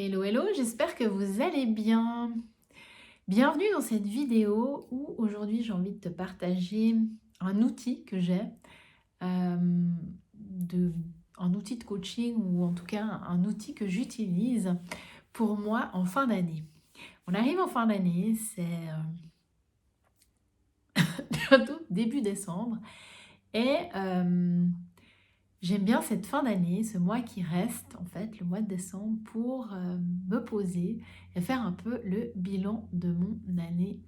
Hello, hello, j'espère que vous allez bien. Bienvenue dans cette vidéo où aujourd'hui j'ai envie de te partager un outil que j'ai, euh, de, un outil de coaching ou en tout cas un outil que j'utilise pour moi en fin d'année. On arrive en fin d'année, c'est bientôt début décembre et j'aime bien cette fin d'année, ce mois qui reste, en fait, le mois de décembre, pour me poser et faire un peu le bilan de mon année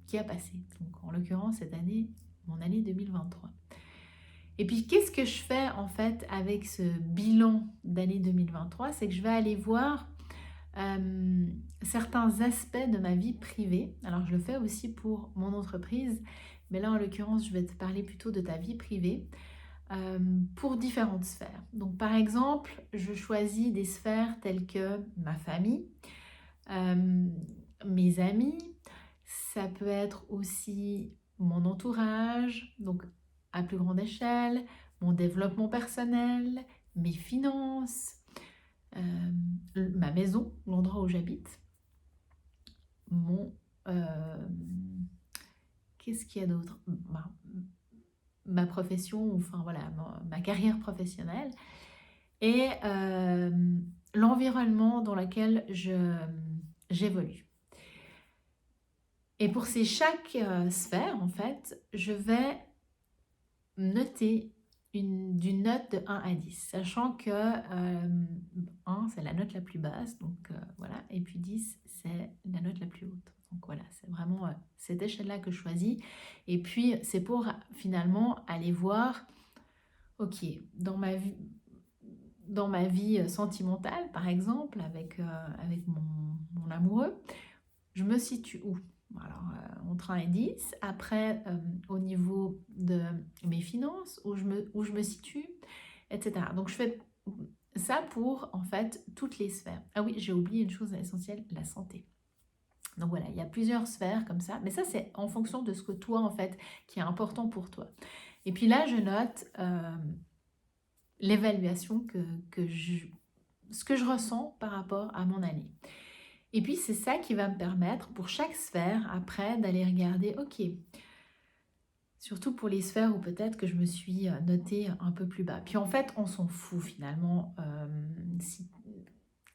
qui a passé. Donc, en l'occurrence, cette année, mon année 2023. Et puis, qu'est-ce que je fais, en fait, avec ce bilan d'année 2023? C'est que je vais aller voir certains aspects de ma vie privée. Alors, je le fais aussi pour mon entreprise, mais là, en l'occurrence, je vais te parler plutôt de ta vie privée. Pour différentes sphères. Donc par exemple, je choisis des sphères telles que ma famille, euh, mes amis, ça peut être aussi mon entourage, donc à plus grande échelle, mon développement personnel, mes finances, ma maison, l'endroit où j'habite, mon... euh, qu'est-ce qu'il y a d'autre? Ma profession, enfin voilà, ma carrière professionnelle. Et l'environnement dans lequel j'évolue. Et pour chaque sphère, en fait, je vais noter d'une note de 1 à 10, sachant que 1, c'est la note la plus basse, donc voilà, et puis 10, c'est la note la plus haute. Donc voilà, c'est vraiment cette échelle-là que je choisis. Et puis, c'est pour finalement aller voir, ok, dans ma vie sentimentale, par exemple, avec mon amoureux, je me situe où? Alors, entre 1 et 10. Après, au niveau de mes finances, où je me situe, etc. Donc, je fais ça pour, en fait, toutes les sphères. Ah oui, j'ai oublié une chose essentielle, la santé. Donc voilà, il y a plusieurs sphères comme ça, mais ça, c'est en fonction de ce que toi, en fait, qui est important pour toi. Et puis là, je note l'évaluation ce que je ressens par rapport à mon année. Et puis c'est ça qui va me permettre pour chaque sphère après d'aller regarder, ok, surtout pour les sphères où peut-être que je me suis notée un peu plus bas. Puis en fait, on s'en fout finalement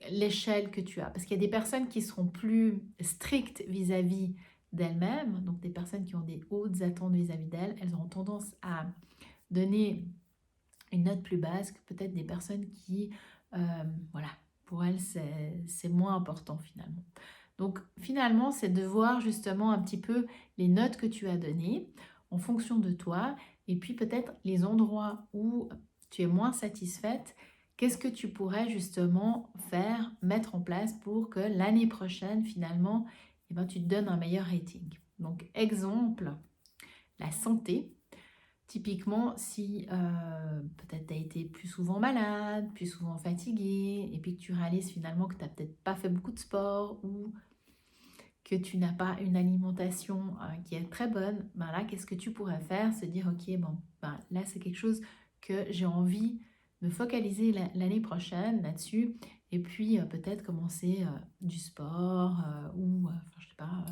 l'échelle que tu as. Parce qu'il y a des personnes qui seront plus strictes vis-à-vis d'elles-mêmes, donc des personnes qui ont des hautes attentes vis-à-vis d'elles, elles auront tendance à donner une note plus basse que peut-être des personnes qui, voilà, pour elles, c'est moins important finalement. Donc finalement, c'est de voir justement un petit peu les notes que tu as données en fonction de toi et puis peut-être les endroits où tu es moins satisfaite, qu'est-ce que tu pourrais justement faire, mettre en place pour que l'année prochaine, finalement, eh ben, tu te donnes un meilleur rating. Donc exemple, la santé. Typiquement, si peut-être tu as été plus souvent malade, plus souvent fatigué, et puis que tu réalises finalement que tu n'as peut-être pas fait beaucoup de sport ou que tu n'as pas une alimentation qui est très bonne, ben là, qu'est-ce que tu pourrais faire? Se dire, ok, bon, ben là, c'est quelque chose que j'ai envie de me focaliser l'année prochaine là-dessus, et puis peut-être commencer du sport ou, enfin, je sais pas,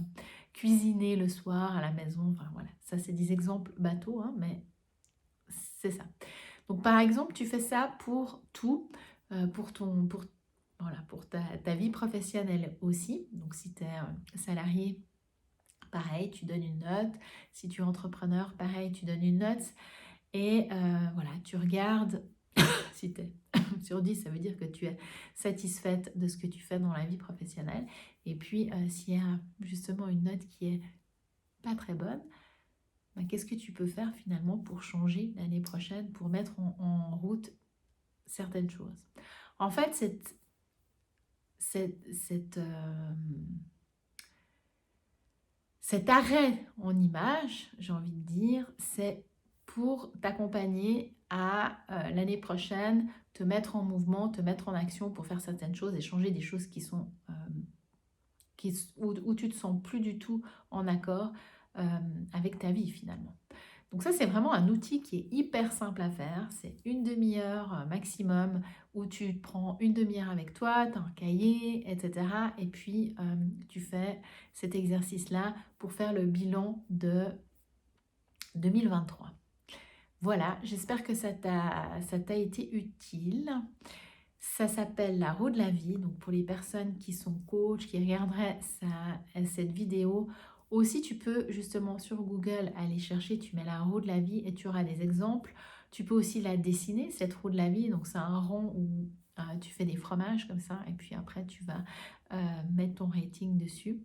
cuisiner le soir à la maison, enfin voilà, ça c'est des exemples bateaux, hein, mais c'est ça. Donc par exemple, tu fais ça pour tout, voilà, pour ta vie professionnelle aussi. Donc si tu es salarié, pareil, tu donnes une note. Si tu es entrepreneur, pareil, tu donnes une note. Et voilà, tu regardes, si tu es sur 10, ça veut dire que tu es satisfaite de ce que tu fais dans la vie professionnelle. Et puis s'il y a justement une note qui est pas très bonne, ben, qu'est-ce que tu peux faire finalement pour changer l'année prochaine, pour mettre en route certaines choses. En fait, cet arrêt en image, j'ai envie de dire, c'est pour t'accompagner à l'année prochaine, te mettre en mouvement, te mettre en action pour faire certaines choses et changer des choses qui sont où tu te sens plus du tout en accord avec ta vie finalement. Donc ça, c'est vraiment un outil qui est hyper simple à faire. C'est une demi-heure maximum où tu prends une demi-heure avec toi, tu as un cahier, etc. Et puis, tu fais cet exercice-là pour faire le bilan de 2023. Voilà, j'espère que ça t'a été utile. Ça s'appelle la roue de la vie. Donc pour les personnes qui sont coach, qui regarderaient cette vidéo, aussi tu peux justement sur Google aller chercher, tu mets la roue de la vie et tu auras des exemples. Tu peux aussi la dessiner, cette roue de la vie. Donc c'est un rond où tu fais des fromages comme ça et puis après tu vas mettre ton rating dessus.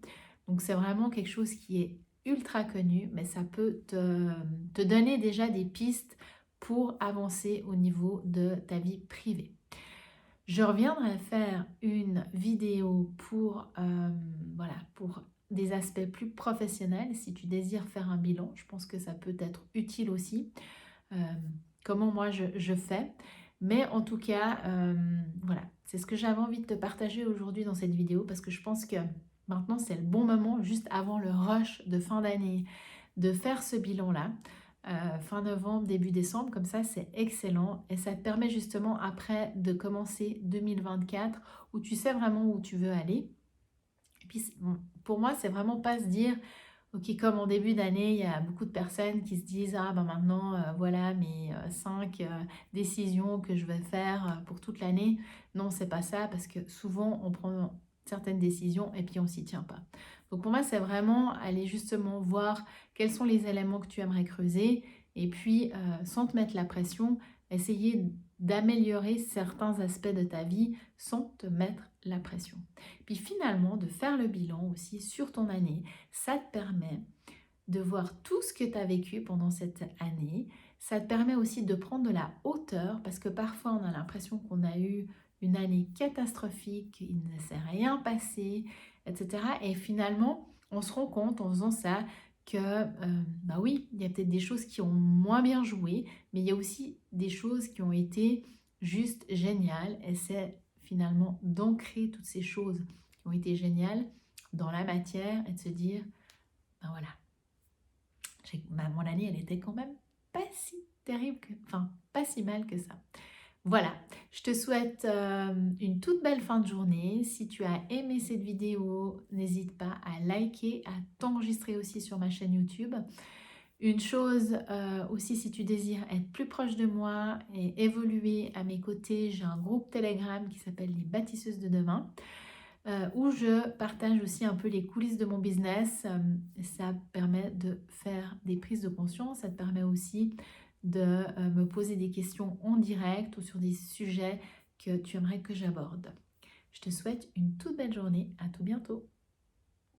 Donc c'est vraiment quelque chose qui est ultra connu, mais ça peut te donner déjà des pistes pour avancer au niveau de ta vie privée. Je reviendrai faire une vidéo voilà, pour des aspects plus professionnels. Si tu désires faire un bilan, je pense que ça peut être utile aussi. euh, comment moi je fais. Mais en tout cas, voilà, c'est ce que j'avais envie de te partager aujourd'hui dans cette vidéo parce que je pense que maintenant c'est le bon moment, juste avant le rush de fin d'année, de faire ce bilan-là. Fin novembre, début décembre, comme ça c'est excellent et ça te permet justement après de commencer 2024 où tu sais vraiment où tu veux aller. Et puis pour moi, c'est vraiment pas se dire ok, comme en début d'année, il y a beaucoup de personnes qui se disent ah ben maintenant voilà mes 5 décisions que je vais faire pour toute l'année. Non, c'est pas ça parce que souvent on prend certaines décisions et puis on s'y tient pas. Donc pour moi, c'est vraiment aller justement voir quels sont les éléments que tu aimerais creuser et puis sans te mettre la pression, essayer d'améliorer certains aspects de ta vie sans te mettre la pression. Puis finalement, de faire le bilan aussi sur ton année, ça te permet de voir tout ce que tu as vécu pendant cette année. Ça te permet aussi de prendre de la hauteur parce que parfois on a l'impression qu'on a eu une année catastrophique, il ne s'est rien passé, etc. Et finalement, on se rend compte en faisant ça que, bah oui, il y a peut-être des choses qui ont moins bien joué, mais il y a aussi des choses qui ont été juste géniales. Et c'est finalement d'ancrer toutes ces choses qui ont été géniales dans la matière et de se dire, ben voilà, mon année, elle était quand même pas si terrible, enfin pas si mal que ça. Voilà, je te souhaite une toute belle fin de journée. Si tu as aimé cette vidéo, n'hésite pas à liker, à t'enregistrer aussi sur ma chaîne YouTube. Une chose aussi, si tu désires être plus proche de moi et évoluer à mes côtés, j'ai un groupe Telegram qui s'appelle les Bâtisseuses de demain. Où je partage aussi un peu les coulisses de mon business. Ça permet de faire des prises de conscience, ça te permet aussi de me poser des questions en direct ou sur des sujets que tu aimerais que j'aborde. Je te souhaite une toute belle journée, à tout bientôt.